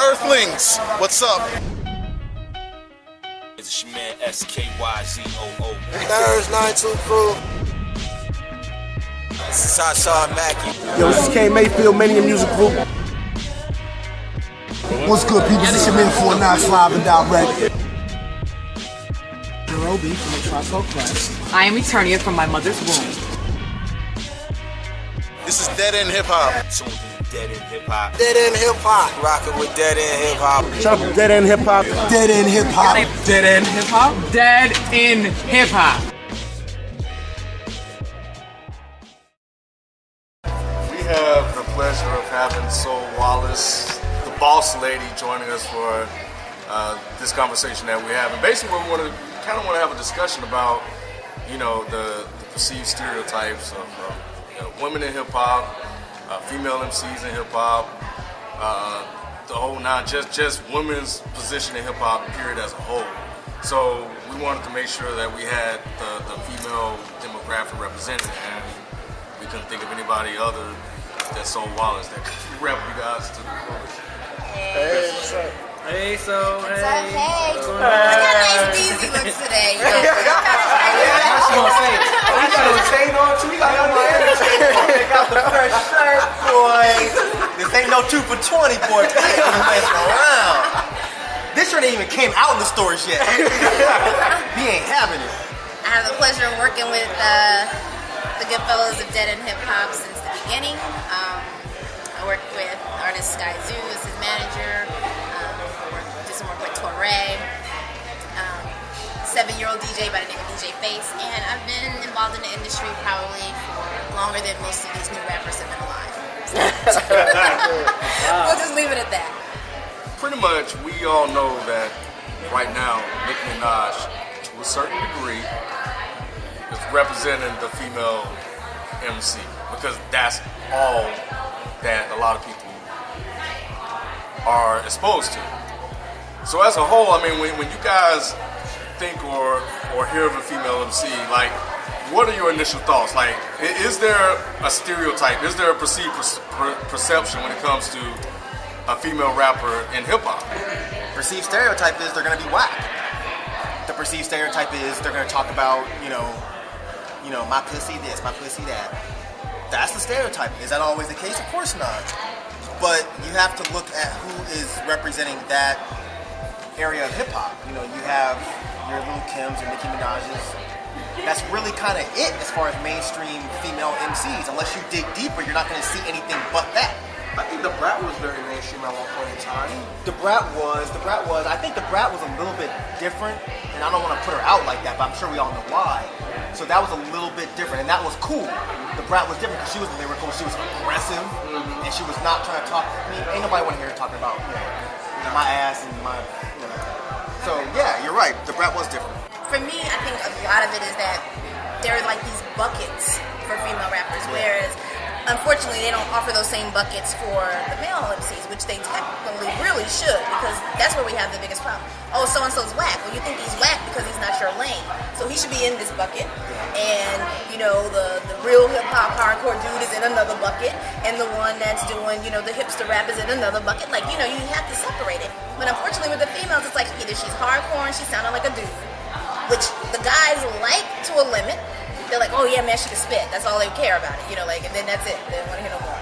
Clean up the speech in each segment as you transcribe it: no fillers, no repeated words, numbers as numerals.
Earthlings, what's up? It's your man Skyzoo. There's 92 crew. Sasha Mackey. Yo, this is K Mayfield, Mania Music Group. What's good, people? This is your man 49 live and direct. Roby from the Tribe Quest. I am Eternia from my mother's womb. This is Dead End Hip Hop. Dead End Hip Hop. Dead End Hip Hop. Rockin' with Dead End Hip Hop. Shout out to Dead End Hip Hop. Dead End Hip Hop. Dead End Hip Hop. Dead in Hip Hop. We have the pleasure of having Soul Wallace, the boss lady, joining us for this conversation that we're having. Basically, we want to have a discussion about, the perceived stereotypes of women in hip hop, female MCs in hip hop, the whole just women's position in hip hop period as a whole. So we wanted to make sure that we had the female demographic represented, and we couldn't think of anybody other than Soul Wallace that could rep you guys to the fullest. Hey, what's up? Hey, so, What's hey. up? Hey. What's going I on? got nice beezy looks today. What you gonna say? I got a chain on too. You got my energy. They got the fresh shirt, boy. This ain't no 2 for 20, boy. Messing around. This shirt ain't even came out in the stores yet. He ain't having it. I have the pleasure of working with the good fellows of Dead End Hip Hop since the beginning. I worked with artist Skyzoo as his manager. Did some work with Torre. 7-year-old DJ by the name of DJ Face, and I've been involved in the industry probably for longer than most of these new rappers have been alive. We'll just leave it at that. Pretty much, we all know that right now, Nicki Minaj, to a certain degree, is representing the female MC, because that's all that a lot of people are exposed to. So as a whole, I mean, when you guys think or hear of a female MC, like, what are your initial thoughts? Like, is there a stereotype? Is there a perceived perception when it comes to a female rapper in hip hop? Perceived stereotype is they're gonna be whack. The perceived stereotype is they're gonna talk about, my pussy this, my pussy that. That's the stereotype. Is that always the case? Of course not. But you have to look at who is representing that area of hip hop. You have your Lil Kims and Nicki Minaj's. That's really kind of it as far as mainstream female MCs. Unless you dig deeper, you're not going to see anything but that. I think the Brat was very mainstream at one point in time. The Brat was. I think the Brat was a little bit different, and I don't want to put her out like that, but I'm sure we all know why. So that was a little bit different, and that was cool. The Brat was different because she was lyrical, she was aggressive, and she was not trying to talk. I mean, ain't nobody want to hear her talking about my ass and my. So yeah, you're right. The Brat was different. For me, I think a lot of it is that there are like these buckets for female rappers, whereas unfortunately they don't offer those same buckets for the male MCs, which they technically really should, because that's where we have the biggest problem. Oh, so-and-so's whack. Well, you think he's whack because he's not your lane. So he should be in this bucket, and the real hip-hop hardcore dude is in another bucket, and the one that's doing, the hipster rap is in another bucket. Like, you have to separate it. But unfortunately with the females, it's like either she's hardcore and she's sounding like a dude, which the guys like to a limit. They're like, oh yeah, man, she can spit. That's all they care about it, and then that's it. They don't want to hear no more.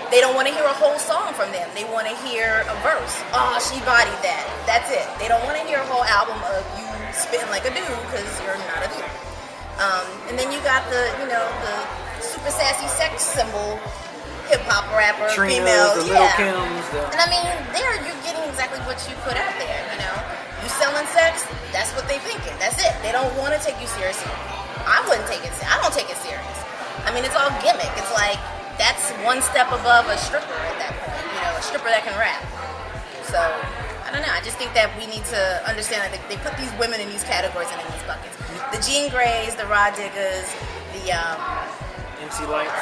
They don't want to hear a whole song from them. They want to hear a verse. Oh, she bodied that. That's it. They don't want to hear a whole album of you spitting like a dude because you're not a dude. And then you got the super sassy sex symbol hip hop rapper, females, the Lil Kims. And I mean, you're getting exactly what you put out there. You selling sex, that's what they thinking. That's it. They don't want to take you seriously. I wouldn't take it. I don't take it serious. I mean, it's all gimmick. It's like that's one step above a stripper at that point. A stripper that can rap. So I don't know. I just think that we need to understand that they put these women in these categories and in these buckets. The Jean Greys, the Rodric's, the MC Lights.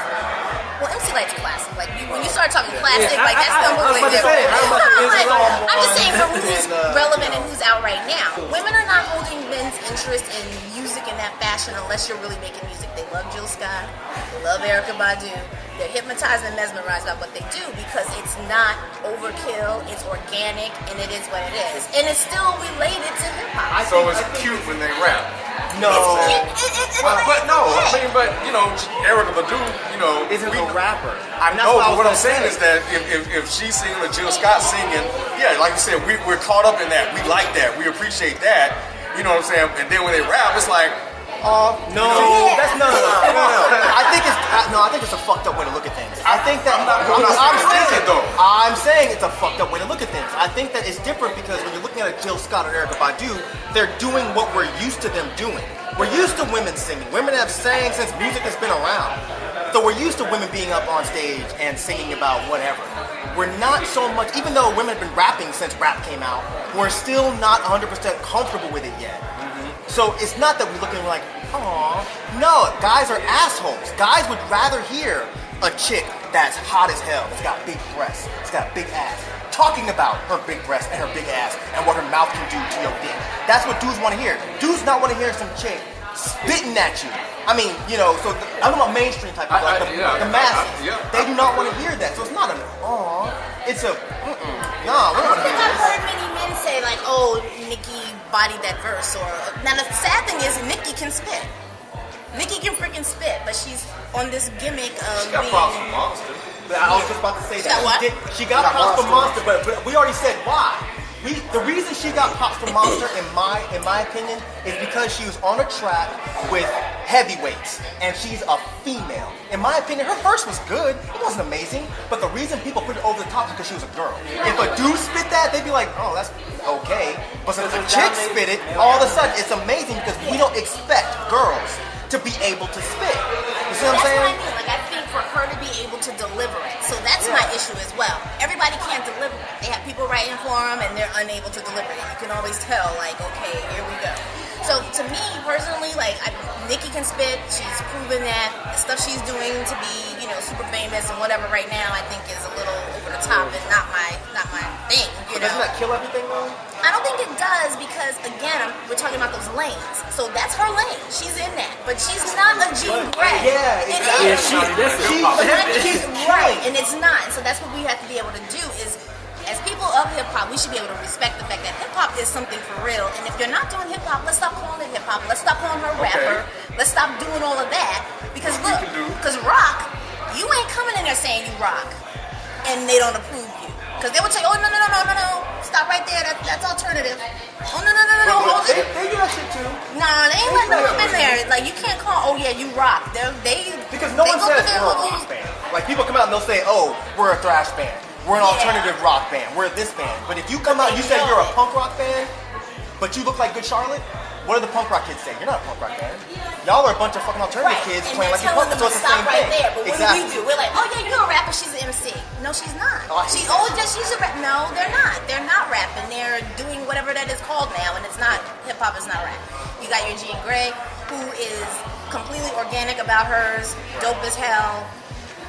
Well, MC Light's classic. Like when you start talking classic, that's completely different. I'm just saying for who's relevant and who's out right now. Women are not holding men's intense interest in music in that fashion unless you're really making music. They love Jill Scott, they love Erykah Badu. They're hypnotized and mesmerized by what they do because it's not overkill, it's organic, and it is what it is. And it's still related to hip hop. So it's cute when they rap. No. But no, I mean, but you know, Erykah Badu, you know, Isn't a rapper. No, but what I'm saying is that if she's singing or Jill Scott singing, yeah, like you said, we're caught up in that. We like that. We appreciate that. You know what I'm saying? And then when they rap, it's like, No, Yeah. that's no. I think it's a fucked up way to look at things. I think that I'm saying it's a fucked up way to look at things. I think that it's different because when you're looking at a Jill Scott or Erykah Badu, they're doing what we're used to them doing. We're used to women singing. Women have sang since music has been around. So we're used to women being up on stage and singing about whatever. We're not so much, even though women have been rapping since rap came out, we're still not 100% comfortable with it yet. So it's not that we look and we're like, aw. No, guys are assholes. Guys would rather hear a chick that's hot as hell, that's got big breasts, that's got a big ass, talking about her big breasts and her big ass and what her mouth can do to your dick. That's what dudes want to hear. Dudes not want to hear some chick spitting at you. I mean, you know, so I'm talking about mainstream type of like the masses. They do not want to hear that. So it's not an aw. It's a nah. I don't think I've heard many men say like, "Oh, Nicki bodied that verse." Or now the sad thing is, Nicki can spit. Nicki can freaking spit, but she's on this gimmick of she got being. props from Monster. I was just about to say She got what? She got props from Monster, but we already said why. The reason she got props from Monster, in my opinion, is because she was on a track with heavyweights, and she's a female. In my opinion, her verse was good. It wasn't amazing, but the reason people put it over the top is because she was a girl. If a dude spit that, they'd be like, oh, that's okay. But since a chick spit it, all of a sudden it's amazing because we don't expect girls to be able to spit. You see what I'm saying? That's what I mean. Like, I think for her to be able to deliver it. So that's my issue as well. Everybody can't deliver it. They have people writing for them and they're unable to deliver it. You can always tell, like, okay, here we go. So to me, personally, like, Nicki can spit. She's proven that. The stuff she's doing to be, you know, super famous and whatever right now, I think is a little over the top and not my thing, you know? Doesn't that kill everything, though? I don't think it does because, again, we're talking about those lanes. So that's her lane. She's in that. But she's not a Jean Grey. Yeah, exactly. She's right, and it's not. So that's what we have to be able to do is, as people of hip-hop, we should be able to respect the fact that hip-hop is something for real. And if you're not doing hip-hop, let's stop calling it hip-hop. Let's stop calling her rapper. Let's stop doing all of that. Because look, because rock, you ain't coming in there saying you rock, and they don't approve you. Because they would say, oh, no. Stop right there. That's alternative. Oh, no. Hold it. They do that shit too. Nah, they ain't letting them up in there. Like, you can't call, oh, yeah, you rock. Because no one says we're a rock band. Like, people come out and they'll say, oh, we're a thrash band. We're an alternative rock band. We're this band. But if you come out and you say you're a punk rock band, but you look like Good Charlotte, what do the punk rock kids say? You're not a punk rock band. Y'all are a bunch of fucking alternative kids and playing like you're telling punk. them So to it's the stop same right thing. there. But Exactly. what do? We're like, oh yeah, you're a rapper. She's an MC. No, she's not. She's she's a rap. No, they're not. They're not rapping. They're doing whatever that is called now, and it's not hip hop. Is not rap. You got your Jean Grey, who is completely organic about hers, dope as hell,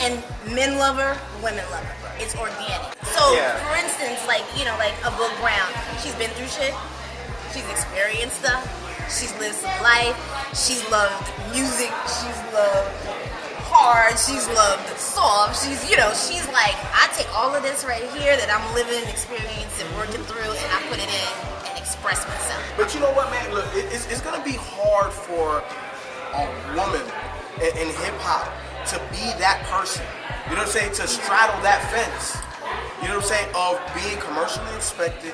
and men love her, women love her. It's organic. So, for instance, like a Book Brown, she's been through shit. She's experienced stuff. She's lived some life. She's loved music. She's loved hard. She's loved soft. She's like, I take all of this right here that I'm living, experiencing, working through, and I put it in and express myself. But you know what, man? Look, it's going to be hard for a woman in hip-hop to be that person. You know what I'm saying? To straddle that fence. You know what I'm saying? Of being commercially accepted.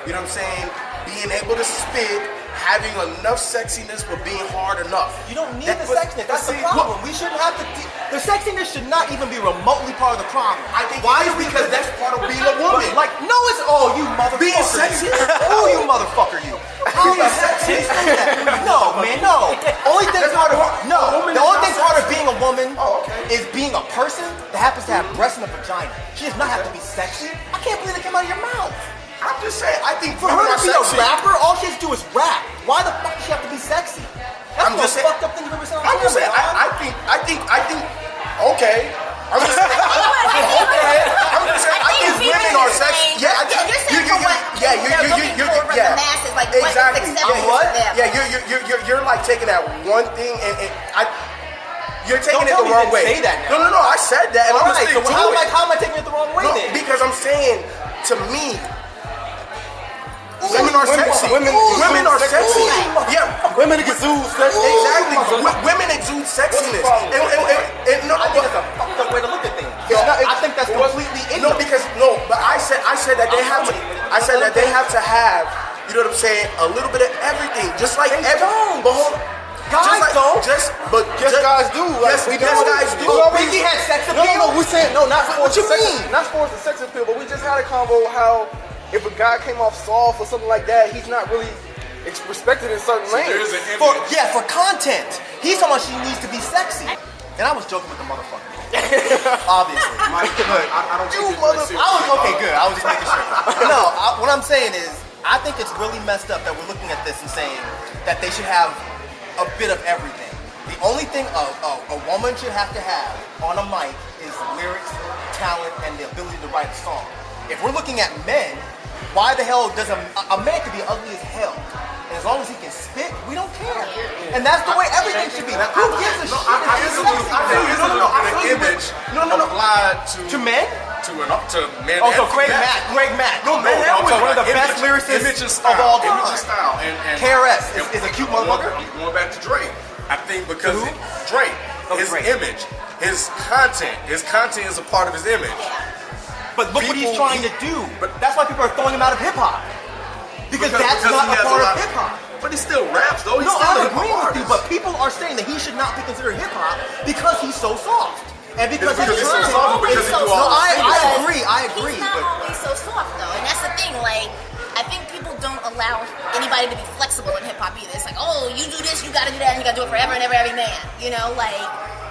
You know what I'm saying? Being able to spit, having enough sexiness, but being hard enough. You don't need the sexiness. That's the problem. We shouldn't have to. The sexiness should not even be remotely part of the problem. I think why is because that's part of being a woman. Like, no, it's you motherfucker. Being sexy. You motherfucker, you. Being sexy. No, man, no. Only thing harder. No, the only thing harder being a woman is being a person that happens to have breasts and a vagina. She does not have to be sexy. I can't believe that came out of your mouth. I'm just saying, I think for her to be a rapper, all she has to do is rap. Why the fuck does she have to be sexy? That's the most fucked up thing you've ever said on I'm just saying, I think, okay. I'm just saying, I think women are sexy. Yeah, you're saying for what the masses, like Exactly. acceptable What? to them. Yeah, you're like taking that one thing and you're taking it Don't tell the me wrong you didn't way. say that now. No, I said that, and I'm gonna Alright, stick so to how it. am I taking it the wrong way No, then? because I'm saying, to me, women are sexy. Women are sexy. Yeah, Women exude sex. exactly. Women exude sexiness. And no, I think that's a fucked up way to look at things. I think that's completely no, ignorant. but I said that they have to. I said that they have to have. You know what I'm saying? A little bit of everything, just like everyone. But hold on. Guys don't. Just guys do. Like, Yes, we yes, do. guys do. Biggie had sex appeal. No, we saying no, not for What you mean? Not for the sex appeal, but we just had a convo how if a guy came off soft or something like that, he's not really respected in certain lanes. There's an image. For content. He's talking about she needs to be sexy. And I was joking with the motherfucker. Obviously. I don't You motherfucker. Okay, good. I was just making sure. No, what I'm saying is, I think it's really messed up that we're looking at this and saying that they should have a bit of everything. The only thing a woman should have to have on a mic is lyrics, talent, and the ability to write a song. If we're looking at men, why the hell does a man could be ugly as hell, and as long as he can spit, we don't care. And that's the way everything should be. Who gives a shit if he's sexy? applied To men? to men. Oh, so and Greg females. Mack. No, No, man, that I'm was talking one of the about best image lyricists and of all time. Image and style. And KRS is a cute motherfucker. Going back to Drake, I think because Who? Drake, Oh, his Drake. image, his content is a part of his image. But look what he's People- trying to do. But that's why people are throwing him out of hip hop. Because that's not he a has part lot of hip hop. But he still raps though. He's No, still I'm a hip-hop agreeing with you, artist. but people are saying that he should not be considered hip hop because he's so soft. And because Because his he's so content- soft, because he do all No, the I singing. agree. He's not But always so soft though, and that's the thing. Like, I think people don't allow anybody to be flexible in hip hop either. It's like, oh, you do this, you got to do that, and you got to do it forever and ever, every man. You know, like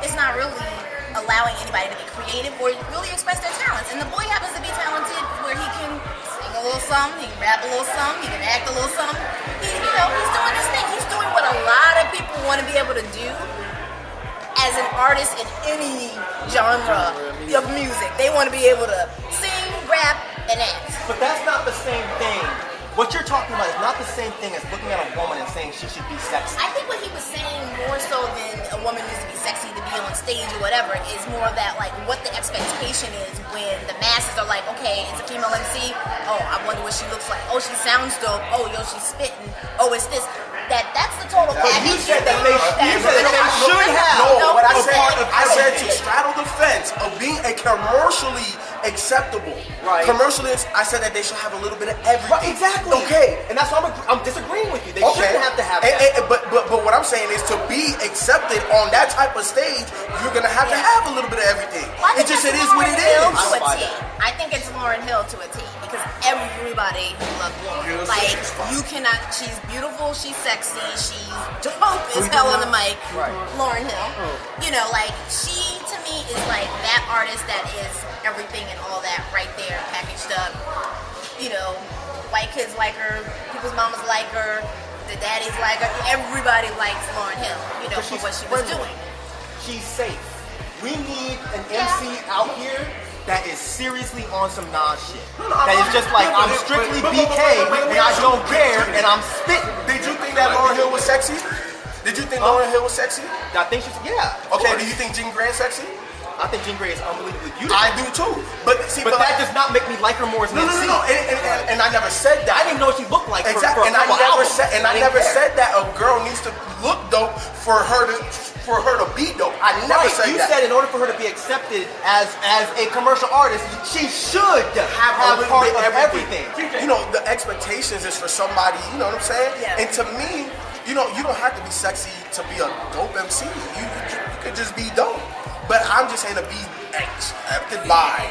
it's not really allowing anybody to be creative or really express their talents. And the boy happens to be talented where he can sing a little something, he can rap a little something, he can act a little something. He's doing this thing. He's doing what a lot of people want to be able to do as an artist in any genre of music. They want to be able to sing, rap, and act. But that's not the same thing. What you're talking about is not the same thing as looking at a woman and saying she should be sexy. I think what he was saying more so than a woman needs to be sexy to be on stage or whatever is more of that, like, what the expectation is when the masses are like, okay, it's a female MC. Oh, I wonder what she looks like. Oh, she sounds dope. Oh, yo, she's spitting. Oh, it's this. That's the total package. You said that they should have. No, what I a part of said to everything. straddle the fence of being a commercially acceptable. Right. Commercially, I said that they should have a little bit of everything. Right, exactly. Okay. And that's why I'm disagreeing with you. They Okay. shouldn't have to have that. But what I'm saying is to be accepted on that type of stage, you're gonna have to have a little bit of everything. Well, I It think just it that's is what it Lauryn Hill is. to a T. I think it's Lauryn Hill to a T because everybody loves Lauryn. Like, you cannot. She's beautiful. She's sexy. She's dope as hell on the mic. Right. Lauryn Hill. You know, like she to me is like that artist that is everything and all that right there packaged up. You know, white kids like her. People's mamas like her. The daddies like her. Everybody likes Lauryn Hill. You know, for what she was doing. She's safe. We need an MC out here that is seriously on some Nas shit. That is just like, I'm strictly BK and I don't care and I'm spitting. Did you think that Lauryn Hill was sexy? Did you think Lauryn Hill was sexy? I think she's, yeah. Okay, do you think Jean Grey is sexy? I think Jean Grey is unbelievably beautiful. I do too. But see, But that does not make me like her more as an no. MC. And I never said that. I didn't know what she looked like Exactly. for And a I couple never albums. said I didn't care. said that a girl needs to look dope for her to be dope. I never Right, said you that. said in order for her to be accepted as a commercial artist, she should have a little part bit of everything. You know, the expectations is for somebody, you know what I'm saying? Yeah. And to me, you know, you don't have to be sexy to be a dope MC. You could just be dope. But I'm just saying to be accepted by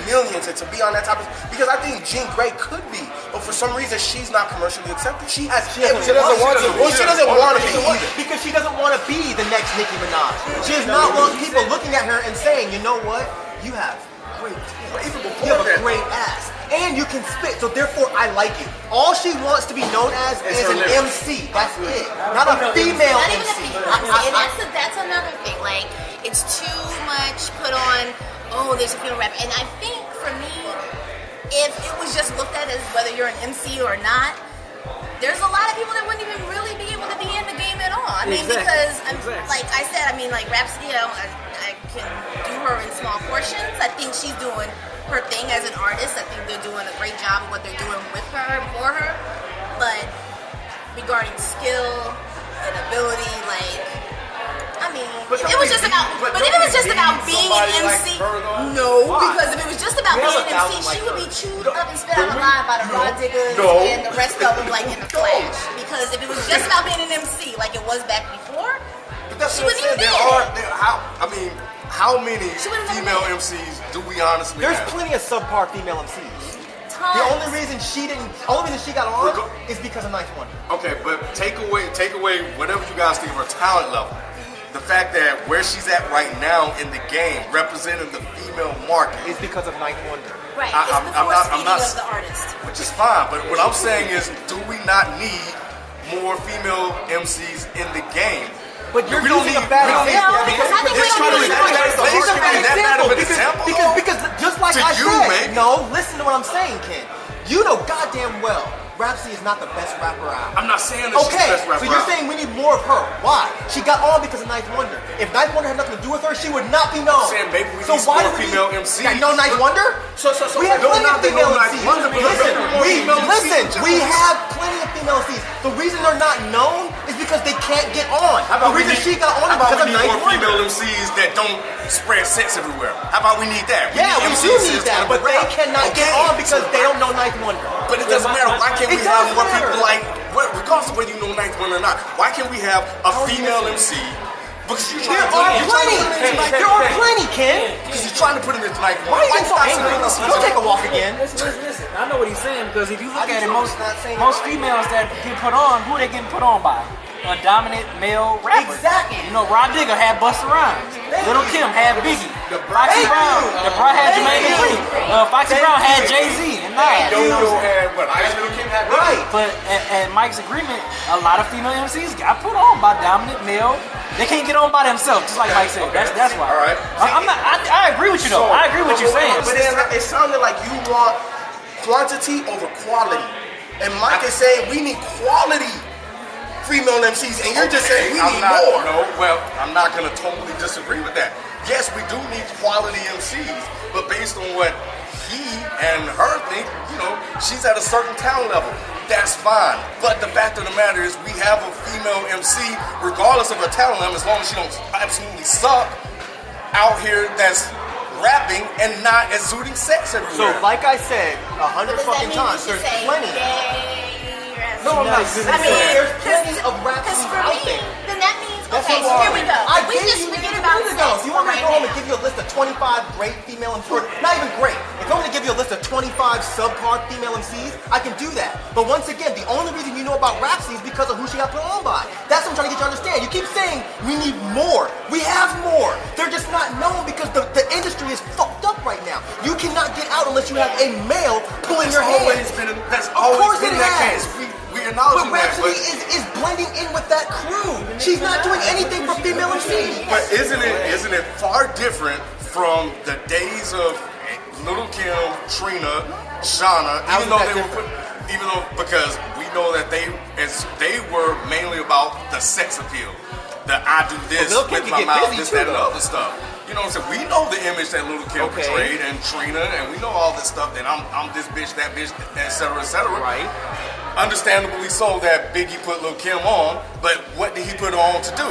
millions and to be on that type of, because I think Jean Grey could be, but for some reason she's not commercially accepted. She doesn't want to be either. Because she doesn't want to be the next Nicki Minaj. She does not want people looking at her and saying, you know what, you have great taste. You have a great ass. And you can spit, so therefore I like you. All she wants to be known as is an MC. That's it. Not a female Not even a MC. female. And that's another thing. Like, it's too much put on, oh, there's a female rapper. And I think for me, if it was just looked at as whether you're an MC or not, there's a lot of people that wouldn't even really be able to be in the game at all. I mean, because, like I said, I mean, like Rhapsody, I can do her in small portions. I think she's doing her thing as an artist. I think they're doing a great job of what they're doing with her and for her. But regarding skill and ability, like, I mean, if it was just about, being an MC, no, because if it was just about being an MC, she would be chewed up and spit out alive by the Roderic and the rest of them, like in the Flash. Because if it was just about being an MC, like it was back before, she wouldn't even be in it. How many female MCs do we honestly There's have? plenty of subpar female MCs. Tons. The only reason she got on is because of Ninth Wonder. Okay, but take away whatever you guys think of her talent level. The fact that where she's at right now in the game, representing the female market, Is because of Ninth Wonder. Right, it's the force feeding of the artist. which is fine. But what I'm saying is, do we not need more female MCs in the game? But you're We don't using a need- bad we don't- example. No, because I think we don't need It's a bad example. Because just like To I you, said, maybe. no, listen to what I'm saying, Ken. You know goddamn well, Rhapsody is not the best rapper out. I'm not saying that she's the Okay, best rapper so you're out. saying we need more of her. Why? She got on because of Ninth Wonder. If Ninth Wonder had nothing to do with her, she would not be known. saying maybe we so need why more do we female need, MCs. Yeah, no Ninth Wonder? We have no, plenty not of the female no Ninth MCs. Wonder, but Listen, more female MCs. we have plenty of female MCs. The reason they're not known is because they can't get on. How about The reason she got on is because of we need Ninth more female Wonder. MCs that don't spread sex everywhere? How about we need that? Yeah, we do MCs need that's that, gonna but they rap. cannot get on because they don't know Ninth Wonder. But it doesn't matter. Why can't we It have does more matter. people like, regardless of whether you know Ninth Wonder or not, why can't we have a female MC? Because you're There trying are plenty. There are plenty, Ken. Because you're trying to put him into Ninth Why Wonder. are you getting so angry? Go take a walk again. Listen. I know what he's saying because if you look at it, most females that get put on, who are they getting put on by? A dominant male rapper. Exactly. You know, Rod Digger had Busta Rhymes. Little Kim had Biggie. Foxy Brown. The Bra had Jermaine Dupri. Foxy Brown had Jay-Z and Nas. Yo-Yo had what? I Little Kim had Right. But at Mike's agreement, a lot of female MCs got put on by dominant male. They can't get on by themselves, just like Mike said. That's why. All right. I agree with you though. I agree with you saying. But it sounded like you want quantity over quality. And Mike is saying we need quality female MCs, and you're just saying we need more. No, well, I'm not going to totally disagree with that. Yes, we do need quality MCs, but based on what he and her think, she's at a certain talent level. That's fine. But the fact of the matter is we have a female MC, regardless of her talent level, as long as she don't absolutely suck, out here that's rapping and not exuding sex So, everywhere. like I said 100 Does that fucking mean times, we should there's say plenty. No, I'm not saying I mean, there's plenty of because rappers for out me, there. then that means, That's okay, what so here we go. I We gave just you forget a about minute ago. sex If you for want me to right go home and now. give you a list of 25 great female MCs, or not even great, if you want me to give you a list of 25 subpar female MCs, I can do that. But once again, the only reason you know about Rhapsody is because of who she got put on by. That's what I'm trying to get you to understand. You keep saying we need more. We have more. They're just not known because the industry is fucked up right now. You cannot get out unless you have a male pulling your hand. That's Of course always been it that has. case. We acknowledge But that. Rhapsody is blending in with that crew. She's not doing anything for female MCs. But isn't it far different from the days of Little Kim, Trina, Shauna, How is that different? because we know that they were mainly about the sex appeal. That I do this Well, Lil' Kim with can my get mouth, busy this, too, that, and though. other stuff. You know what I'm saying? We know the image that Little Kim Okay. portrayed and Trina, and we know all this stuff that I'm this bitch, that bitch, et cetera, et cetera. Right. Understandably so that Biggie put Lil' Kim on, but what did he put her on to do?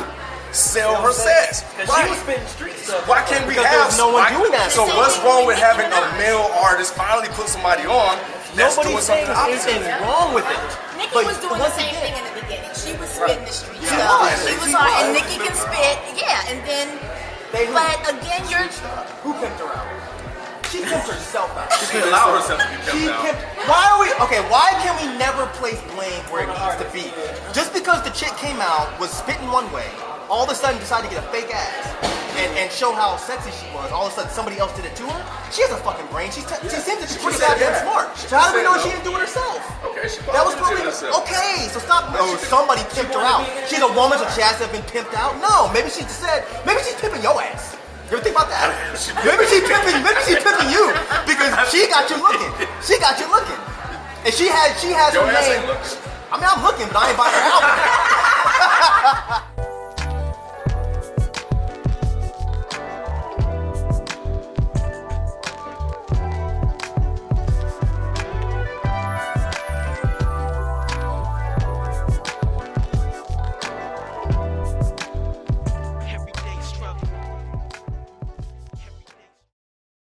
Sell her sex. Because she was spitting street stuff. Why can't we Because have there's no one doing that. So what's wrong with having a male artist finally put somebody on that's doing Nobody's saying something there's anything opposite? wrong with it. Nikki But was doing the once same again- thing in the beginning. She was spitting the street Yeah, stuff. right. She was She on, was. and Nikki can spit. Yeah, and then, but again, you're. Who pimped her out? She pimped herself out. She allowed herself to be She pimped out. pimped. Why are we okay? Why can we never place blame where it needs to be? Just because the chick came out was spitting one way, all of a sudden decided to get a fake ass and show how sexy she was. All of a sudden somebody else did it to her. She has a fucking brain. She seems to be pretty said goddamn that. smart. So how do we know she didn't do it herself? Okay, she That was probably probably did it herself. okay. So stop. Oh, somebody pimped her out. She's a woman, so she has to have been pimped out. No, maybe she said. Maybe she's pimping your ass. You ever think about that? Maybe she's pimping you because she got you looking. She got you looking, and she has Your her ass name. ain't looking. I mean, I'm looking, but I ain't buying her album.